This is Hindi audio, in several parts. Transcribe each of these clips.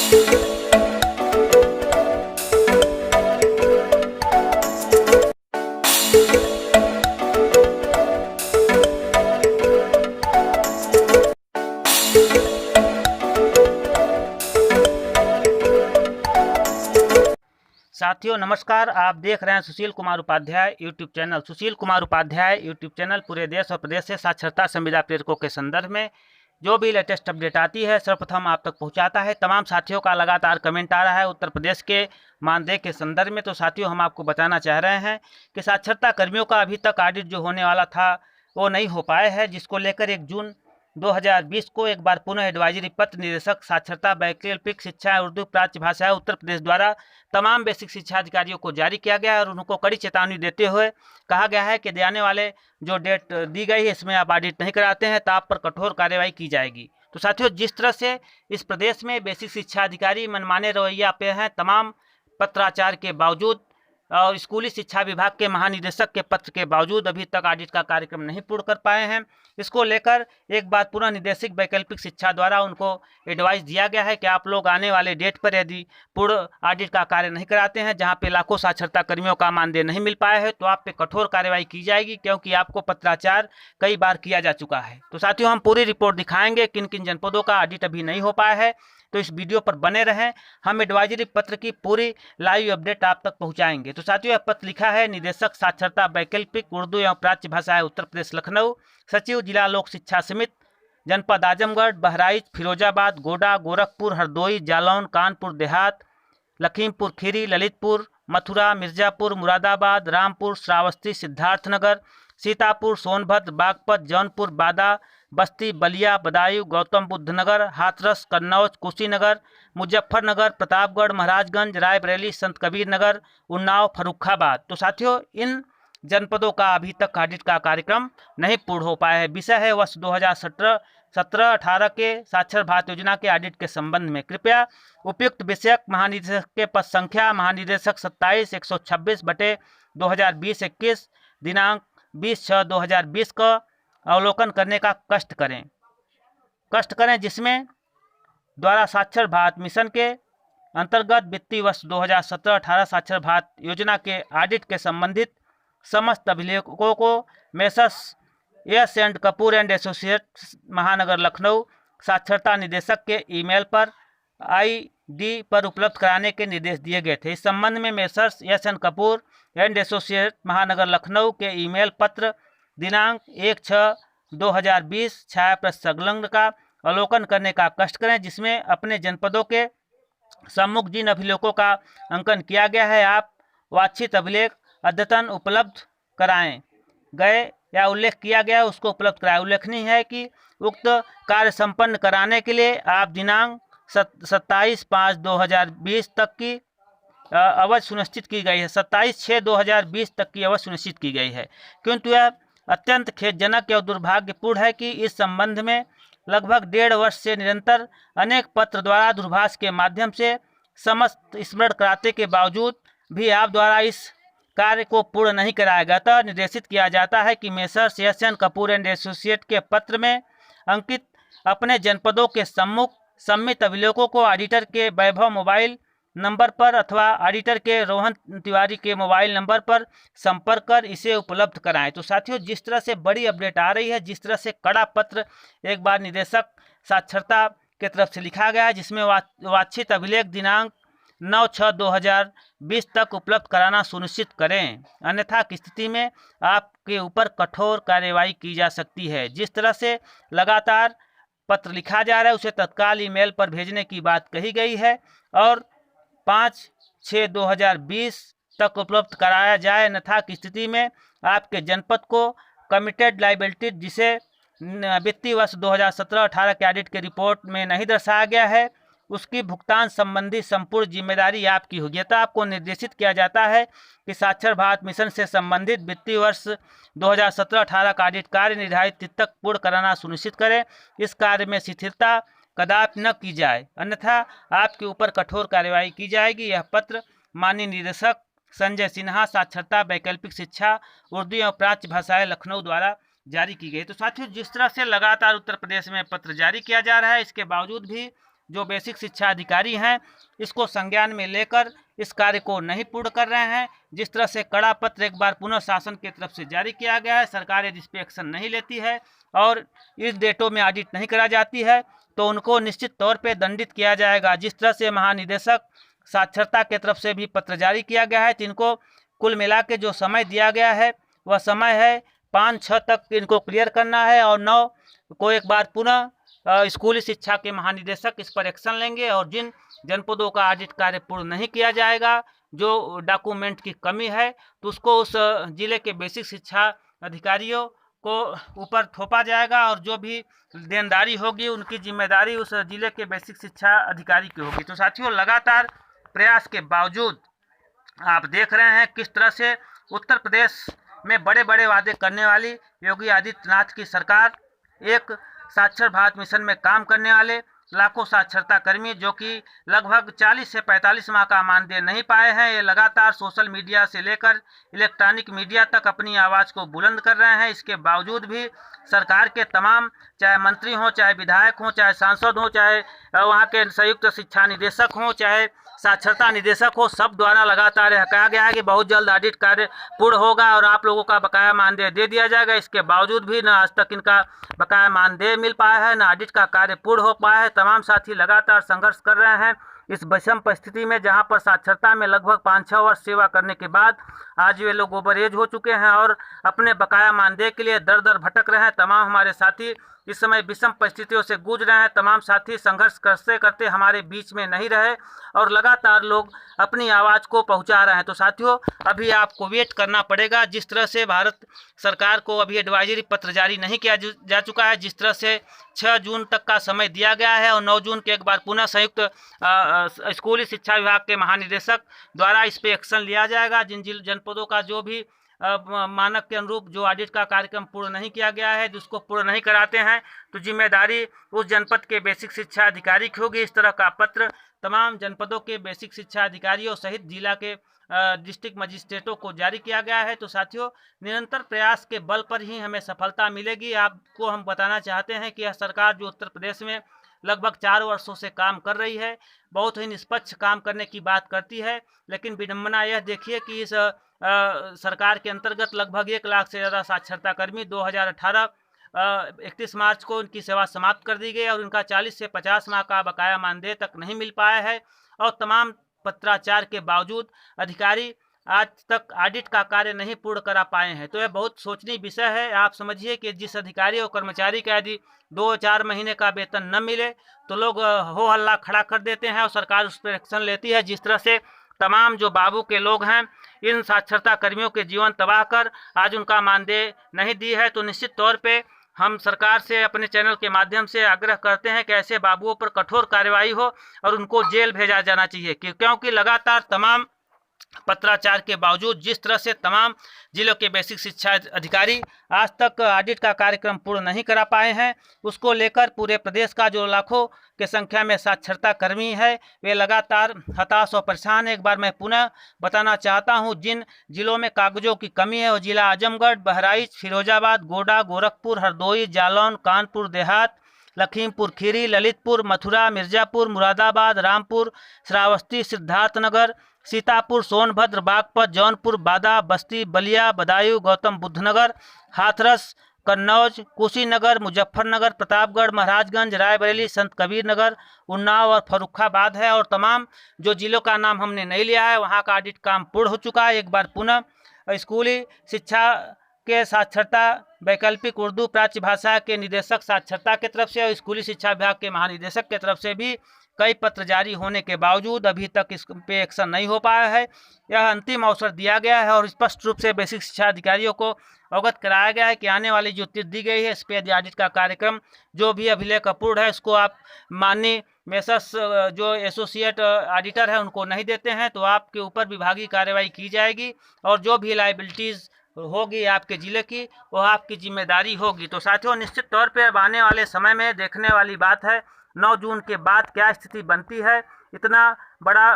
साथियों नमस्कार, आप देख रहे हैं Sushil Kumar Upadhyay YouTube channel. Sushil Kumar Upadhyay YouTube channel पूरे देश और प्रदेश से साक्षरता संविदा प्रेरकों के संदर्भ में जो भी लेटेस्ट अपडेट आती है सर्वप्रथम आप तक पहुंचाता है। तमाम साथियों का लगातार कमेंट आ रहा है उत्तर प्रदेश के मानदेय के संदर्भ में। तो साथियों हम आपको बताना चाह रहे हैं कि साक्षरता कर्मियों का अभी तक ऑडिट जो होने वाला था वो नहीं हो पाया है, जिसको लेकर 1 जून 2020 को एक बार पुनः एडवाइजरी पत्र निदेशक साक्षरता वैकल्पिक शिक्षा उर्दू प्राच्य भाषा उत्तर प्रदेश द्वारा तमाम बेसिक शिक्षा अधिकारियों को जारी किया गया है और उनको कड़ी चेतावनी देते हुए कहा गया है कि आने वाले जो डेट दी गई है इसमें आप ऑडिट नहीं कराते हैं तो आप पर कठोर कार्रवाई की जाएगी। तो साथियों जिस तरह से इस प्रदेश में बेसिक शिक्षा अधिकारी मनमाने रवैया पे हैं, तमाम पत्राचार के बावजूद और स्कूली शिक्षा विभाग के महानिदेशक के पत्र के बावजूद अभी तक ऑडिट का कार्यक्रम नहीं पूर्ण कर पाए हैं। इसको लेकर एक बार पुनः निदेशक वैकल्पिक शिक्षा द्वारा उनको एडवाइस दिया गया है कि आप लोग आने वाले डेट पर यदि पूर्ण ऑडिट का कार्य नहीं कराते हैं, जहां पे लाखों साक्षरता कर्मियों का मानदेय नहीं मिल पाया है, तो आप पे कठोर कार्रवाई की जाएगी, क्योंकि आपको पत्राचार कई बार किया जा चुका है। तो साथियों हम पूरी रिपोर्ट दिखाएंगे किन किन जनपदों का ऑडिट अभी नहीं हो पाया है, तो इस वीडियो पर बने रहें। हम एडवाइजरी पत्र की पूरी लाइव अपडेट आप तक पहुंचाएंगे। तो साथियों यह पत्र लिखा है निदेशक साक्षरता वैकल्पिक उर्दू एवं प्राच्य भाषाएं उत्तर प्रदेश लखनऊ, सचिव जिला लोक शिक्षा समिति, जनपद आजमगढ़, बहराइच, फिरोजाबाद, गोड्डा, गोरखपुर, हरदोई, जालौन, कानपुर देहात, लखीमपुर खीरी, ललितपुर, मथुरा, मिर्जापुर, मुरादाबाद, रामपुर, श्रावस्ती, सिद्धार्थनगर, सीतापुर, सोनभद्र, बागपत, जौनपुर, बादा, बस्ती, बलिया, बदायूं, गौतम बुद्ध नगर, हाथरस, कन्नौज, कुशीनगर, मुजफ्फरनगर, प्रतापगढ़, महाराजगंज, रायबरेली, संत कबीर नगर, उन्नाव, फर्रुखाबाद। तो साथियों इन जनपदों का अभी तक ऑडिट का कार्यक्रम नहीं पूर्ण हो पाया है। विषय है वर्ष 2017-18 के साक्षर भारत योजना के ऑडिट के संबंध में। कृपया उपयुक्त विषयक महानिदेशक के पद संख्या महानिदेशक 27-126/2020-21 दिनांक 20/6/2020 का अवलोकन करने का कष्ट करें, जिसमें द्वारा साक्षर भारत मिशन के अंतर्गत वित्तीय वर्ष 2017-18 साक्षर भारत योजना के ऑडिट के संबंधित समस्त अभिलेखों को messrs S and Kapoor and associates महानगर लखनऊ साक्षरता निदेशक के ईमेल पर ID पर उपलब्ध कराने के निर्देश दिए गए थे। इस संबंध में messrs S and Kapoor and associate महानगर लखनऊ के ईमेल पत्र दिनांक 1/6/2020 छाया प्रति संलग्न का अवलोकन करने का कष्ट करें, जिसमें अपने जनपदों के सम्मुख जिन अभिलेखों का अंकन किया गया है आप वांछित अभिलेख अद्यतन उपलब्ध कराएं गए या उल्लेख किया गया है उसको उपलब्ध कराएं। उल्लेखनीय है कि उक्त कार्य संपन्न कराने के लिए आप दिनांक 27/5/2020 तक की अवधि सुनिश्चित की गई है। 27/6/2020 तक की अवधि सुनिश्चित की गई है, किंतु यह अत्यंत खेदजनक और दुर्भाग्यपूर्ण है कि इस संबंध में लगभग 1.5 वर्ष से निरंतर अनेक पत्र द्वारा दूरभाष के माध्यम से समस्त स्मरण कराते के बावजूद भी आप द्वारा इस कार्य को पूर्ण नहीं कराया गया था। निर्देशित किया जाता है कि messrs S N Kapoor and associate के पत्र में अंकित अपने जनपदों के सम्मुख सम्मित अभिलेखों को ऑडिटर के वैभव मोबाइल नंबर पर अथवा ऑडिटर के रोहन तिवारी के मोबाइल नंबर पर संपर्क कर इसे उपलब्ध कराएं। तो साथियों जिस तरह से बड़ी अपडेट आ रही है, जिस तरह से कड़ा पत्र एक बार निदेशक साक्षरता के तरफ से लिखा गया है, जिसमें वांछित अभिलेख दिनांक 9/6/2020 तक उपलब्ध कराना सुनिश्चित करें, अन्यथा की स्थिति में आपके ऊपर कठोर कार्रवाई की जा सकती है। जिस तरह से लगातार पत्र लिखा जा रहा है उसे तत्काल ईमेल पर भेजने की बात कही गई है और 5/6/2020 तक उपलब्ध कराया जाए, अन्यथा की स्थिति में आपके जनपद को कमिटेड लायबिलिटी, जिसे वित्तीय वर्ष 2017-18 के ऑडिट के रिपोर्ट में नहीं दर्शाया गया है, उसकी भुगतान संबंधी संपूर्ण जिम्मेदारी आपकी होगी। तो आपको निर्देशित किया जाता है कि साक्षर भारत मिशन से संबंधित वित्तीय वर्ष 2017-18 का ऑडिट कार्य निर्धारित तिथि तक पूर्ण कराना सुनिश्चित करें। इस कार्य में शिथिलता कदापि न की जाए, अन्यथा आपके ऊपर कठोर कार्रवाई की जाएगी। यह पत्र माननीय निदेशक संजय सिन्हा साक्षरता वैकल्पिक शिक्षा उर्दू एवं प्राच्य भाषाएं लखनऊ द्वारा जारी की गई। तो साथियों जिस तरह से लगातार उत्तर प्रदेश में पत्र जारी किया जा रहा है, इसके बावजूद भी जो बेसिक शिक्षा अधिकारी हैं इसको संज्ञान में लेकर इस कार्य को नहीं पूर्ण कर रहे हैं। जिस तरह से कड़ा पत्र एक बार पुनः शासन की तरफ से जारी किया गया है, सरकार यदि इस पर एक्शन नहीं लेती है और इस डेटों में ऑडिट नहीं करा जाती है तो उनको निश्चित तौर पे दंडित किया जाएगा। जिस तरह से महानिदेशक साक्षरता की तरफ से भी पत्र जारी किया गया है, तो इनको कुल मिला के जो समय दिया गया है वह समय है 5-6 तक इनको क्लियर करना है और 9 को एक बार पुनः स्कूली शिक्षा के महानिदेशक इस पर एक्शन लेंगे और जिन जनपदों का ऑडिट कार्य पूर्ण नहीं किया जाएगा, जो डॉक्यूमेंट की कमी है, तो उसको उस जिले के बेसिक शिक्षा अधिकारियों को ऊपर थोपा जाएगा और जो भी देनदारी होगी उनकी जिम्मेदारी उस जिले के बेसिक शिक्षा अधिकारी की होगी। तो साथियों, लगातार प्रयास के बावजूद आप देख रहे हैं किस तरह से उत्तर प्रदेश में बड़े बड़े वादे करने वाली योगी आदित्यनाथ की सरकार एक साक्षर भारत मिशन में काम करने वाले लाखों साक्षरता कर्मी जो कि लगभग 40 से 45 माह का मानदेय नहीं पाए हैं, ये लगातार सोशल मीडिया से लेकर इलेक्ट्रॉनिक मीडिया तक अपनी आवाज़ को बुलंद कर रहे हैं। इसके बावजूद भी सरकार के तमाम, चाहे मंत्री हों, चाहे विधायक हों, चाहे सांसद हों, चाहे वहाँ के संयुक्त शिक्षा निदेशक हों, चाहे साक्षरता निदेशक हो, सब द्वारा लगातार यह कहा गया है कि बहुत जल्द ऑडिट कार्य पूर्ण होगा और आप लोगों का बकाया मानदेय दे दिया जाएगा। इसके बावजूद भी न आज तक इनका बकाया मानदेय मिल पाया है, न ऑडिट का कार्य पूर्ण हो पाया है। तमाम साथी लगातार संघर्ष कर रहे हैं इस विषम परिस्थिति में, जहां पर साक्षरता में लगभग 5-6 वर्ष सेवा करने के बाद आज वे लोग ओवर एज हो चुके हैं और अपने बकाया मानदेय के लिए दर दर भटक रहे हैं। तमाम हमारे साथी इस समय विषम परिस्थितियों से गूंज रहे हैं। तमाम साथी संघर्ष करते करते हमारे बीच में नहीं रहे और लगातार लोग अपनी आवाज़ को पहुंचा रहे हैं। तो साथियों, अभी आपको वेट करना पड़ेगा। जिस तरह से भारत सरकार को अभी एडवाइजरी पत्र जारी नहीं किया जा चुका है, जिस तरह से 6 जून तक का समय दिया गया है और 9 जून के एक बार पुनः संयुक्त स्कूली शिक्षा विभाग के महानिदेशक द्वारा इस पर एक्शन लिया जाएगा। जिन जनपदों का जो भी मानक के अनुरूप जो ऑडिट का कार्यक्रम पूर्ण नहीं किया गया है, जिसको पूर्ण नहीं कराते हैं, तो जिम्मेदारी उस जनपद के बेसिक शिक्षा अधिकारी की होगी। इस तरह का पत्र तमाम जनपदों के बेसिक शिक्षा अधिकारियों सहित जिला के डिस्ट्रिक्ट मजिस्ट्रेटों को जारी किया गया है। तो साथियों, निरंतर प्रयास के बल पर ही हमें सफलता मिलेगी। आपको हम बताना चाहते हैं कि यह सरकार जो उत्तर प्रदेश में लगभग 4 वर्षों से काम कर रही है, बहुत ही निष्पक्ष काम करने की बात करती है, लेकिन विडम्बना यह देखिए कि इस सरकार के अंतर्गत लगभग 1 लाख से ज़्यादा साक्षरता कर्मी 2018 31 मार्च को उनकी सेवा समाप्त कर दी गई और उनका 40 से 50 माह का बकाया मानदेय तक नहीं मिल पाया है और तमाम पत्राचार के बावजूद अधिकारी आज तक ऑडिट का कार्य नहीं पूर्ण करा पाए हैं। तो यह बहुत सोचनीय विषय है। आप समझिए कि जिस अधिकारी और कर्मचारी का यदि 2-4 महीने का वेतन न मिले तो लोग हो हल्ला खड़ा कर देते हैं और सरकार उस पर एक्शन लेती है। जिस तरह से तमाम जो बाबू के लोग हैं, इन साक्षरता कर्मियों के जीवन तबाह कर आज उनका मानदेय नहीं दी है, तो निश्चित तौर पे हम सरकार से अपने चैनल के माध्यम से आग्रह करते हैं कि ऐसे बाबुओं पर कठोर कार्रवाई हो और उनको जेल भेजा जाना चाहिए, क्योंकि लगातार तमाम पत्राचार के बावजूद जिस तरह से तमाम जिलों के बेसिक शिक्षा अधिकारी आज तक ऑडिट का कार्यक्रम पूर्ण नहीं करा पाए हैं, उसको लेकर पूरे प्रदेश का जो लाखों के संख्या में साक्षरता कर्मी है वे लगातार हताश और परेशान है। एक बार मैं पुनः बताना चाहता हूं, जिन जिलों में कागजों की कमी है वो जिला आजमगढ़, बहराइच, फिरोजाबाद, गोड्डा, गोरखपुर, हरदोई, जालौन, कानपुर देहात, लखीमपुर खीरी, ललितपुर, मथुरा, मिर्जापुर, मुरादाबाद, रामपुर, श्रावस्ती, सिद्धार्थनगर, सीतापुर, सोनभद्र, बागपत, जौनपुर, बादा, बस्ती, बलिया, बदायूं, गौतम बुद्ध नगर, हाथरस, कन्नौज, कुशीनगर, मुजफ्फरनगर, प्रतापगढ़, महाराजगंज, रायबरेली, संत कबीर नगर, उन्नाव और फर्रुखाबाद है। और तमाम जो जिलों का नाम हमने नहीं लिया है वहाँ का ऑडिट काम पूर्ण हो चुका है। एक बार पुनः स्कूली शिक्षा के साक्षरता वैकल्पिक उर्दू प्राच्य भाषा के निदेशक साक्षरता की तरफ से और स्कूली शिक्षा विभाग के महानिदेशक की तरफ से भी कई पत्र जारी होने के बावजूद अभी तक इस पे एक्शन नहीं हो पाया है। यह अंतिम अवसर दिया गया है और स्पष्ट रूप से बेसिक शिक्षा अधिकारियों को अवगत कराया गया है कि आने वाली जो तिथि दी गई है इस पे ऑडिट का कार्यक्रम जो भी अभिलेख अपूर्ण है उसको आप माननीय मेसस जो एसोसिएट ऑडिटर है उनको नहीं देते हैं तो आपके ऊपर विभागीय कार्रवाई की जाएगी और जो भी लाइबिलिटीज़ होगी आपके ज़िले की वो आपकी जिम्मेदारी होगी। तो साथियों, निश्चित तौर पे अब आने वाले समय में देखने वाली बात है 9 जून के बाद क्या स्थिति बनती है। इतना बड़ा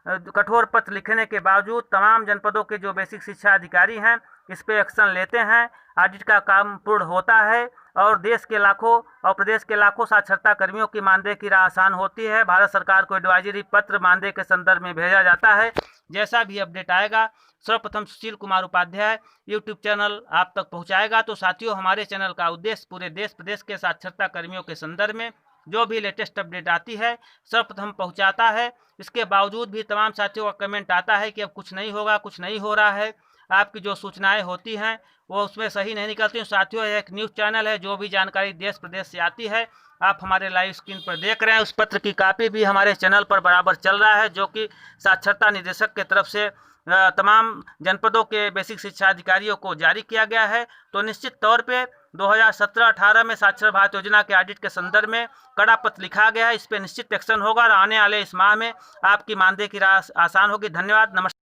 कठोर पत्र लिखने के बावजूद तमाम जनपदों के जो बेसिक शिक्षा अधिकारी हैं इस पे एक्शन लेते हैं, ऑडिट का काम पूर्ण होता है और देश के लाखों और प्रदेश के लाखों साक्षरता कर्मियों की मानदेय की राह आसान होती है। भारत सरकार को एडवाइजरी पत्र मानदेय के संदर्भ में भेजा जाता है। जैसा भी अपडेट आएगा सर्वप्रथम सुशील कुमार उपाध्याय यूट्यूब चैनल आप तक पहुंचाएगा। तो साथियों, हमारे चैनल का उद्देश्य पूरे देश प्रदेश के साक्षरता कर्मियों के संदर्भ में जो भी लेटेस्ट अपडेट आती है सर्वप्रथम पहुंचाता है। इसके बावजूद भी तमाम साथियों का कमेंट आता है कि अब कुछ नहीं होगा, कुछ नहीं हो रहा है, आपकी जो सूचनाएं होती हैं वो उसमें सही नहीं निकलती। साथियों, एक न्यूज़ चैनल है, जो भी जानकारी देश प्रदेश से आती है आप हमारे लाइव स्क्रीन पर देख रहे हैं। उस पत्र की कॉपी भी हमारे चैनल पर बराबर चल रहा है, जो कि साक्षरता निदेशक के तरफ से तमाम जनपदों के बेसिक शिक्षा अधिकारियों को जारी किया गया है। तो निश्चित तौर पे 2017-18 में साक्षर भारत योजना के ऑडिट के संदर्भ में कड़ा पत्र लिखा गया है। इस पर निश्चित एक्शन होगा और आने वाले इस माह में आपकी मानदेय की राशि आसान होगी। धन्यवाद, नमस्कार।